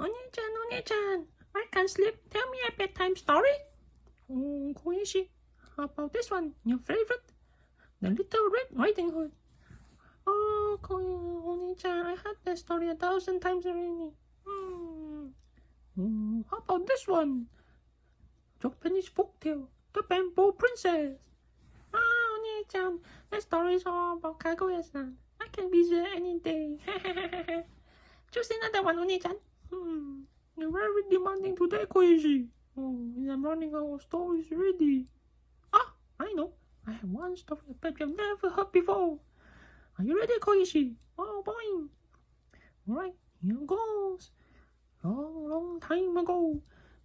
Oni-chan, I can't sleep. Tell me a bedtime story. Oh, Koishi, how about this one? Your favorite? The Little Red Riding Hood. Oh, Oni-chan, I heard that story 1,000 times already. How about this one? Japanese folktale, The Bamboo Princess. Oh, Oni-chan, that story is all about Kaguya-san. I can be there any day. Choose another one, Oni-chan. You're very demanding today, Koishi. Oh, I'm running out of stories already. Ah, I know. I have one story I bet you've never heard before. Are you ready, Koishi? Oh, boy. Alright, here goes. Long time ago,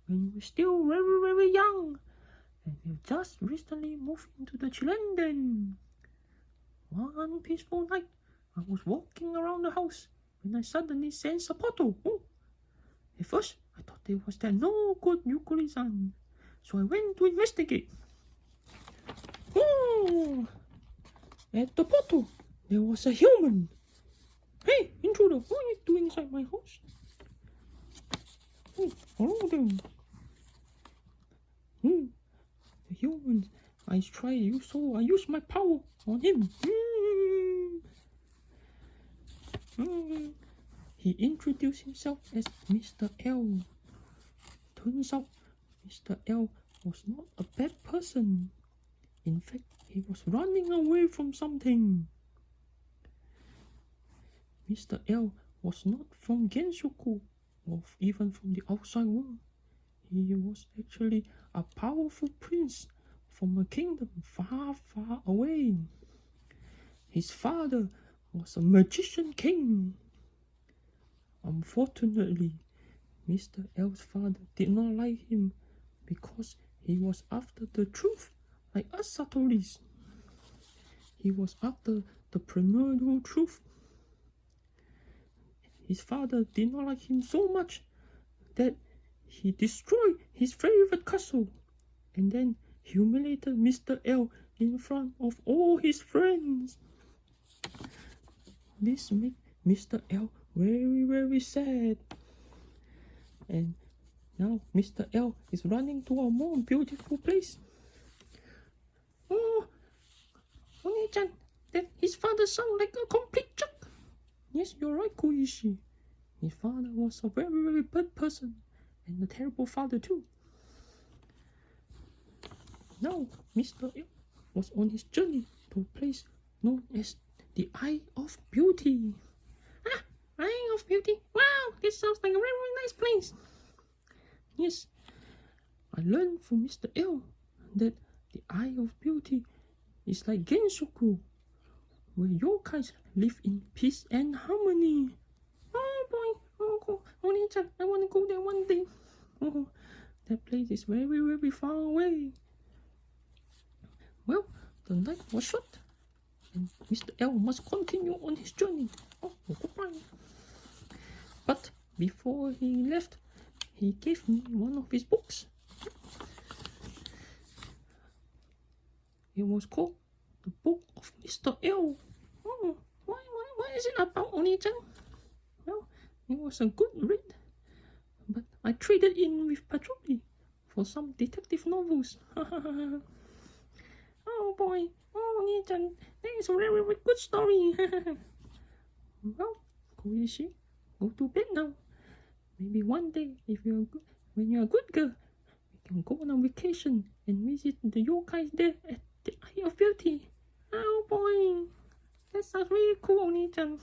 when you were still very, very young, and you just recently moved into the Chilenden. One peaceful night, I was walking around the house when I suddenly sensed a portal. At first, I thought it was that no good Yukari-san, so I went to investigate. At the portal, there was a human. Hey, intruder, what are you doing inside my house? Hello there. The human, I used my power on him. He introduced himself as Mr. L. Turns out, Mr. L was not a bad person. In fact, he was running away from something. Mr. L was not from Genshoku, or even from the outside world. He was actually a powerful prince from a kingdom far, far away. His father was a magician king. Unfortunately, Mr. L's father did not like him because he was after the truth, like us Satoris. He was after the primordial truth. His father did not like him so much that he destroyed his favorite castle and then humiliated Mr. L in front of all his friends. This made Mr. L very, very sad. And now Mr. L is running to a more beautiful place. Oh, Oni-chan, that his father sounds like a complete jerk. Yes, you're right, Koishi. His father was a very, very bad person and a terrible father too. Now, Mr. L was on his journey to a place known as the Eye of Beauty. Eye of Beauty? Wow, this sounds like a very, very nice place. Yes, I learned from Mr. L that the Eye of Beauty is like Genshoku, where yokais live in peace and harmony. Oh boy, Oni-chan, I want to go there one day. Oh, that place is very, very far away. Well, the night was short, and Mr. L must continue on his journey. Oh, goodbye. But before he left, he gave me one of his books. It was called The Book of Mr. L. Oh, what is it about, Oni-chan? Well, it was a good read, but I traded in with Patchouli for some detective novels. Oh boy, Oni-chan, that is a very, very good story. Well, Koishi, go to bed now. Maybe one day, when you're a good girl, we can go on a vacation and visit the yokais there at the Eye of Beauty. Oh boy, that sounds really cool, Oni-chan.